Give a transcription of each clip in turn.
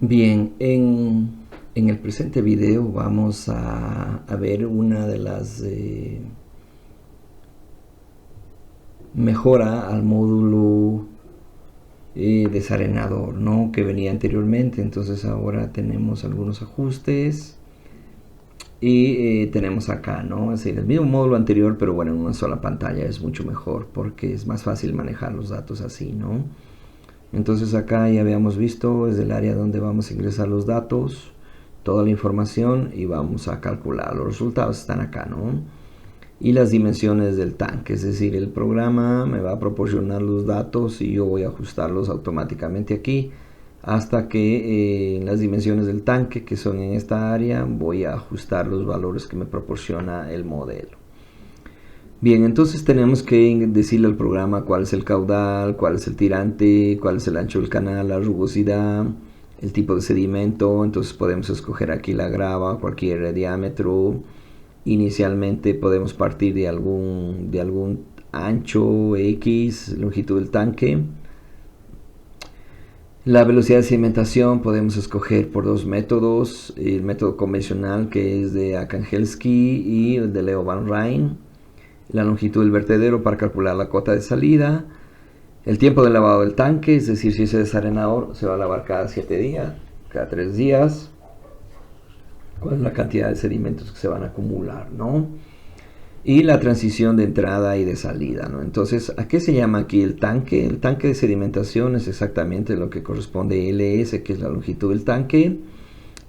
Bien, en el presente video vamos a ver una de las mejora al módulo desarenador, ¿no? Que venía anteriormente. Entonces ahora tenemos algunos ajustes y tenemos acá, ¿no? Es decir, el mismo módulo anterior, pero bueno, en una sola pantalla es mucho mejor porque es más fácil manejar los datos así, ¿no? Entonces acá ya habíamos visto, es el área donde vamos a ingresar los datos, toda la información y vamos a calcular. Los resultados están acá, ¿no? Y las dimensiones del tanque, es decir, el programa me va a proporcionar los datos y yo voy a ajustarlos automáticamente aquí hasta que en las dimensiones del tanque, que son en esta área, voy a ajustar los valores que me proporciona el modelo. Bien, entonces tenemos que decirle al programa cuál es el caudal, cuál es el tirante, cuál es el ancho del canal, la rugosidad, el tipo de sedimento. Entonces podemos escoger aquí la grava, cualquier diámetro. Inicialmente podemos partir de algún ancho X, longitud del tanque. La velocidad de sedimentación podemos escoger por dos métodos, el método convencional, que es de Arcangelsky, y el de Leo Van Rijn. La longitud del vertedero para calcular la cota de salida, el tiempo de lavado del tanque, es decir, si ese desarenador se va a lavar cada 7 días, cada 3 días, cuál es la cantidad de sedimentos que se van a acumular, ¿no? Y la transición de entrada y de salida, ¿no? Entonces, ¿a qué se llama aquí el tanque? El tanque de sedimentación es exactamente lo que corresponde a LS, que es la longitud del tanque,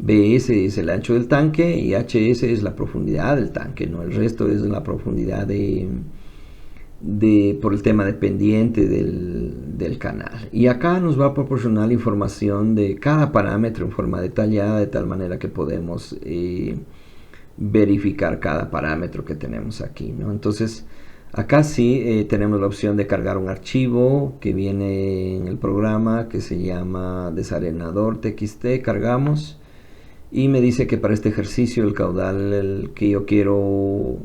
BS es el ancho del tanque y HS es la profundidad del tanque, ¿no? El resto es la profundidad por el tema dependiente del canal. Y acá nos va a proporcionar la información de cada parámetro en forma detallada, de tal manera que podemos verificar cada parámetro que tenemos aquí, ¿no? Entonces, acá sí tenemos la opción de cargar un archivo que viene en el programa que se llama desarenador txt. Cargamos y me dice que para este ejercicio el caudal que yo quiero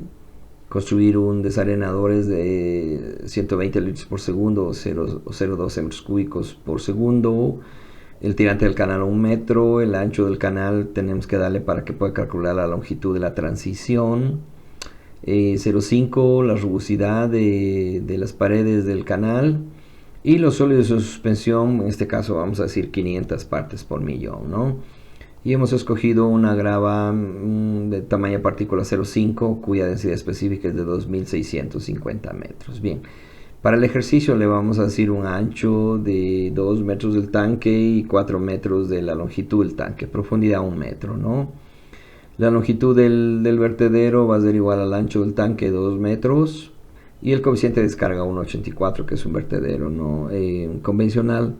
construir un desarenador es de 120 litros por segundo o 0,12 metros cúbicos por segundo. El tirante del canal 1 metro, el ancho del canal tenemos que darle para que pueda calcular la longitud de la transición. 0,5 la rugosidad de las paredes del canal y los sólidos de suspensión, en este caso vamos a decir 500 partes por millón, ¿no? Y hemos escogido una grava de tamaño partícula 0,5 cuya densidad específica es de 2650 metros. Bien, para el ejercicio le vamos a decir un ancho de 2 metros del tanque y 4 metros de la longitud del tanque, profundidad 1 metro, ¿no? La longitud del vertedero va a ser igual al ancho del tanque, 2 metros, y el coeficiente de descarga 1,84, que es un vertedero no convencional.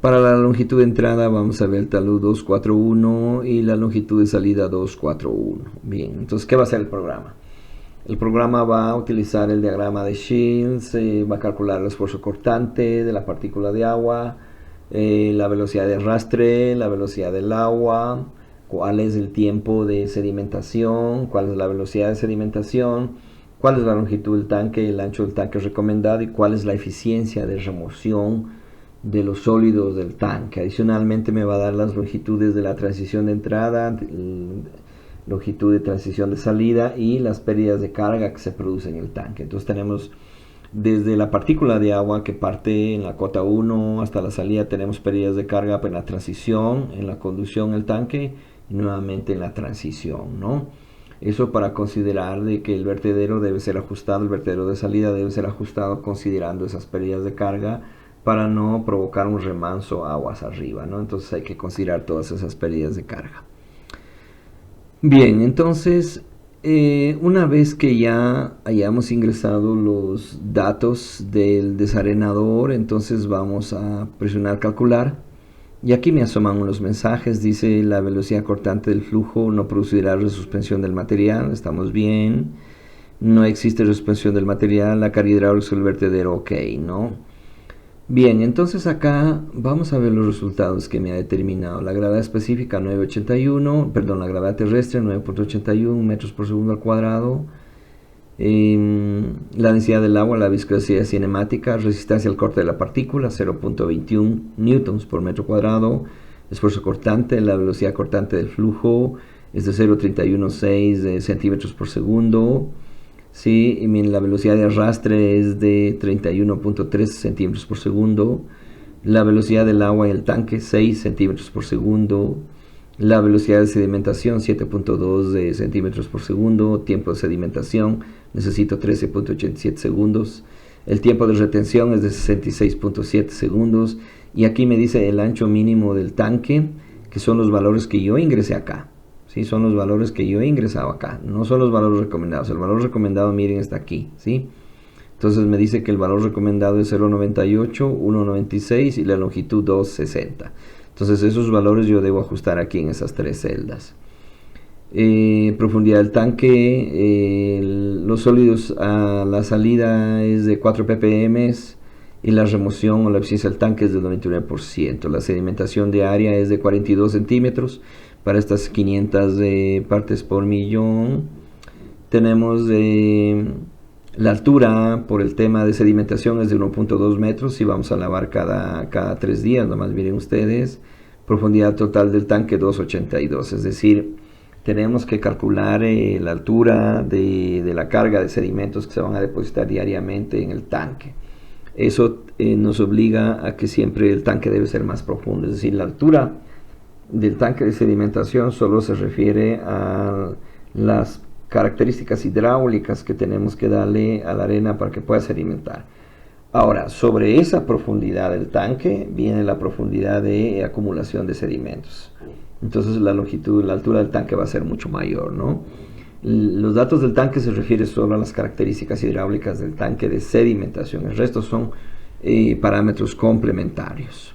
Para la longitud de entrada vamos a ver el talud 241 y la longitud de salida 241. Bien, entonces, ¿qué va a hacer el programa? El programa va a utilizar el diagrama de Shields, va a calcular el esfuerzo cortante de la partícula de agua, la velocidad de arrastre, la velocidad del agua, cuál es el tiempo de sedimentación, cuál es la velocidad de sedimentación, cuál es la longitud del tanque, el ancho del tanque recomendado y cuál es la eficiencia de remoción de los sólidos del tanque. Adicionalmente me va a dar las longitudes de la transición de entrada, longitud de transición de salida y las pérdidas de carga que se producen en el tanque. Entonces tenemos desde la partícula de agua que parte en la cota 1 hasta la salida, tenemos pérdidas de carga en la transición, en la conducción del tanque y nuevamente en la transición, ¿no? Eso para considerar de que el vertedero debe ser ajustado, el vertedero de salida debe ser ajustado considerando esas pérdidas de carga para no provocar un remanso aguas arriba, ¿no? Entonces hay que considerar todas esas pérdidas de carga. Bien, entonces una vez que ya hayamos ingresado los datos del desarenador, entonces vamos a presionar calcular. Y aquí me asoman unos mensajes, dice la velocidad cortante del flujo no producirá resuspensión del material, estamos bien. No existe resuspensión del material, la carga hidráulica del vertedero, ok, ¿no? Bien, entonces acá vamos a ver los resultados que me ha determinado. La gravedad específica 981, perdón, la gravedad terrestre 9.81 metros por segundo al cuadrado. La densidad del agua, la viscosidad cinemática, resistencia al corte de la partícula 0.21 newtons por metro cuadrado. esfuerzo cortante. La velocidad cortante del flujo es de 0,316 centímetros por segundo. Sí, y la velocidad de arrastre es de 31.3 centímetros por segundo. La velocidad del agua en el tanque, 6 centímetros por segundo. La velocidad de sedimentación, 7.2 centímetros por segundo. Tiempo de sedimentación, necesito 13.87 segundos. El tiempo de retención es de 66.7 segundos. Y aquí me dice el ancho mínimo del tanque, que son los valores que yo ingresé acá. ¿Sí? Son los valores que yo he ingresado acá. No son los valores recomendados. El valor recomendado, miren, está aquí. ¿Sí? Entonces me dice que el valor recomendado es 0.98, 1.96 y la longitud 2.60. Entonces esos valores yo debo ajustar aquí en esas tres celdas. Profundidad del tanque, los sólidos a la salida es de 4 ppm y la remoción o la eficiencia del tanque es del 99%. La sedimentación diaria es de 42 centímetros para estas 500 partes por millón. Tenemos la altura por el tema de sedimentación es de 1.2 metros y vamos a lavar cada 3 días, nomás miren ustedes. Profundidad total del tanque 2.82, es decir, tenemos que calcular la altura de la carga de sedimentos que se van a depositar diariamente en el tanque. Eso nos obliga a que siempre el tanque debe ser más profundo, es decir, la altura del tanque de sedimentación solo se refiere a las características hidráulicas que tenemos que darle a la arena para que pueda sedimentar. Ahora, sobre esa profundidad del tanque viene la profundidad de acumulación de sedimentos. Entonces la longitud, la altura del tanque va a ser mucho mayor, ¿no? Los datos del tanque se refieren solo a las características hidráulicas del tanque de sedimentación. El resto son parámetros complementarios.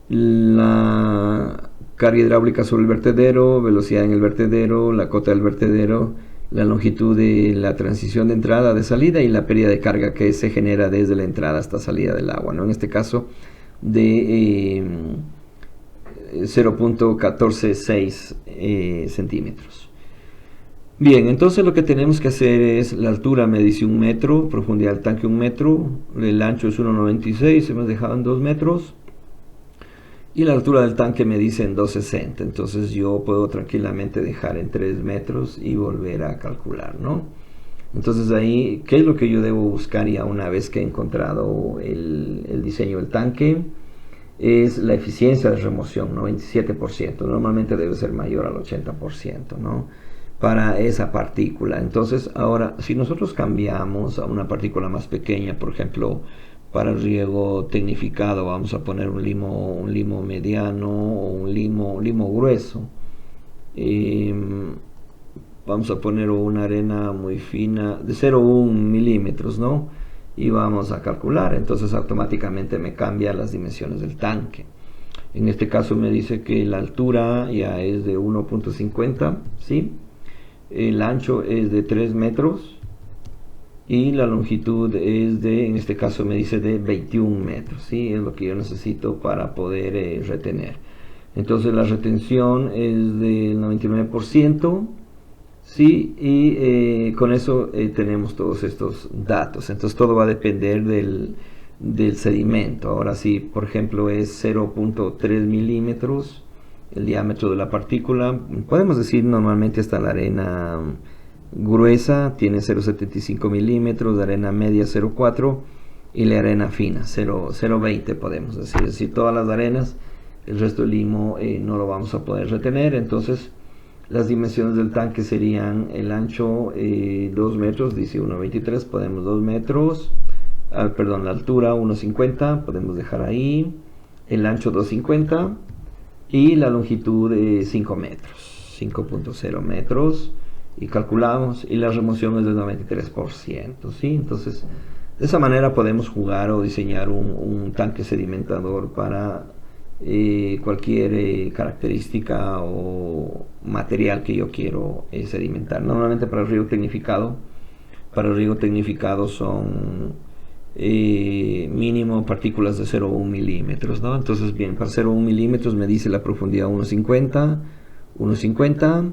La carga hidráulica sobre el vertedero, velocidad en el vertedero, la cota del vertedero, la longitud de la transición de entrada, de salida y la pérdida de carga que se genera desde la entrada hasta salida del agua, ¿no? En este caso de 0.146 centímetros. Bien, entonces lo que tenemos que hacer es, la altura me dice 1 metro, profundidad del tanque 1 metro, el ancho es 1.96, hemos dejado en 2 metros. Y la altura del tanque me dice en 2.60, entonces yo puedo tranquilamente dejar en 3 metros y volver a calcular, ¿no? Entonces ahí, ¿qué es lo que yo debo buscar ya una vez que he encontrado el diseño del tanque? Es la eficiencia de remoción, 97%, normalmente debe ser mayor al 80%, ¿no? Para esa partícula. Entonces ahora, si nosotros cambiamos a una partícula más pequeña, por ejemplo, para el riego tecnificado vamos a poner un limo mediano o un limo grueso. Vamos a poner una arena muy fina de 0,1 milímetros, ¿no? Y vamos a calcular, entonces automáticamente me cambia las dimensiones del tanque. En este caso me dice que la altura ya es de 1.50, ¿sí? El ancho es de 3 metros. Y la longitud es en este caso me dice de 21 metros, ¿sí? Es lo que yo necesito para poder retener. Entonces la retención es del 99%, ¿sí? Y con eso tenemos todos estos datos. Entonces todo va a depender del sedimento. Ahora sí, por ejemplo, es 0.3 milímetros el diámetro de la partícula. Podemos decir normalmente hasta la arena gruesa tiene 0.75 milímetros, de arena media 0.4 y la arena fina 0.20 podemos decir. Es decir, todas las arenas, el resto del limo no lo vamos a poder retener. Entonces las dimensiones del tanque serían el ancho 2 metros, dice 1.23, podemos 2 metros, perdón, la altura 1.50, podemos dejar ahí, el ancho 2.50 y la longitud 5 metros, 5.0 metros. Y calculamos, y la remoción es del 93%, ¿sí? Entonces, de esa manera podemos jugar o diseñar un tanque sedimentador para cualquier característica o material que yo quiero sedimentar. Normalmente para el riego tecnificado son mínimo partículas de 0,1 milímetros, ¿no? Entonces, bien, para 0,1 milímetros me dice la profundidad 1.50,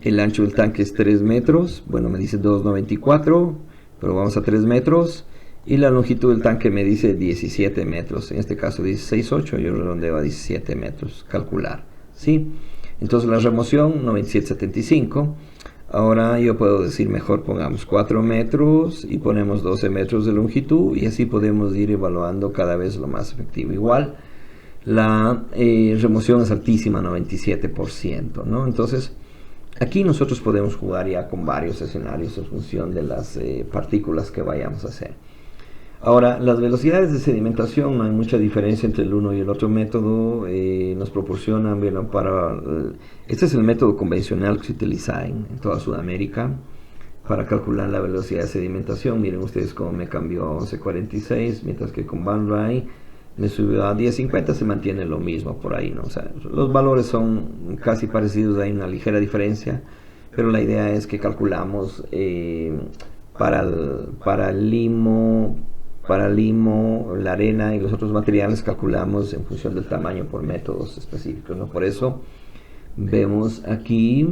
el ancho del tanque es 3 metros, bueno, me dice 2.94, pero vamos a 3 metros, y la longitud del tanque me dice 17 metros, en este caso 16,8, yo redondeo a 17 metros, calcular, ¿sí? Entonces la remoción 97,75. Ahora yo puedo decir mejor pongamos 4 metros y ponemos 12 metros de longitud, y así podemos ir evaluando cada vez lo más efectivo. Igual la remoción es altísima, 97%, ¿no? Entonces aquí nosotros podemos jugar ya con varios escenarios en función de las partículas que vayamos a hacer. Ahora, las velocidades de sedimentación, no hay mucha diferencia entre el uno y el otro método. Nos proporcionan, bueno, este es el método convencional que se utiliza en toda Sudamérica para calcular la velocidad de sedimentación. Miren ustedes cómo me cambió a 11,46, mientras que con Van Ryn me subió a 10,50, se mantiene lo mismo por ahí, ¿no? O sea, los valores son casi parecidos, hay una ligera diferencia, pero la idea es que calculamos para el limo, la arena y los otros materiales, calculamos en función del tamaño por métodos específicos, ¿no? Por eso vemos aquí,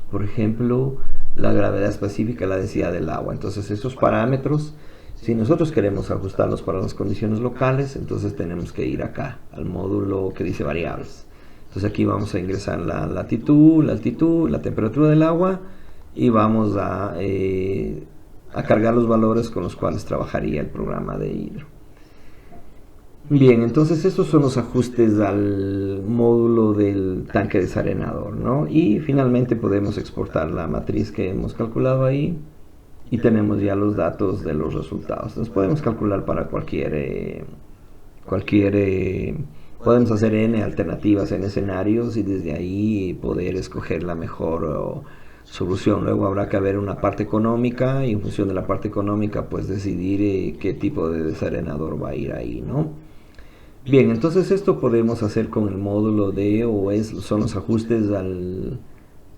por ejemplo, la gravedad específica, la densidad del agua. Entonces esos parámetros, si nosotros queremos ajustarlos para las condiciones locales, entonces tenemos que ir acá al módulo que dice variables. Entonces aquí vamos a ingresar la latitud, la altitud, la temperatura del agua, y vamos a cargar los valores con los cuales trabajaría el programa de hidro. Bien, entonces estos son los ajustes al módulo del tanque desarenador, ¿no? Y finalmente podemos exportar la matriz que hemos calculado ahí y tenemos ya los datos de los resultados. Entonces podemos calcular para podemos hacer n alternativas en escenarios y desde ahí poder escoger la mejor solución. Luego habrá que ver una parte económica, y en función de la parte económica pues decidir qué tipo de desarenador va a ir ahí, ¿no? Bien, entonces esto podemos hacer con el módulo son los ajustes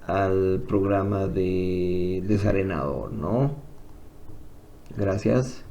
al programa de desarenador, ¿no? Gracias.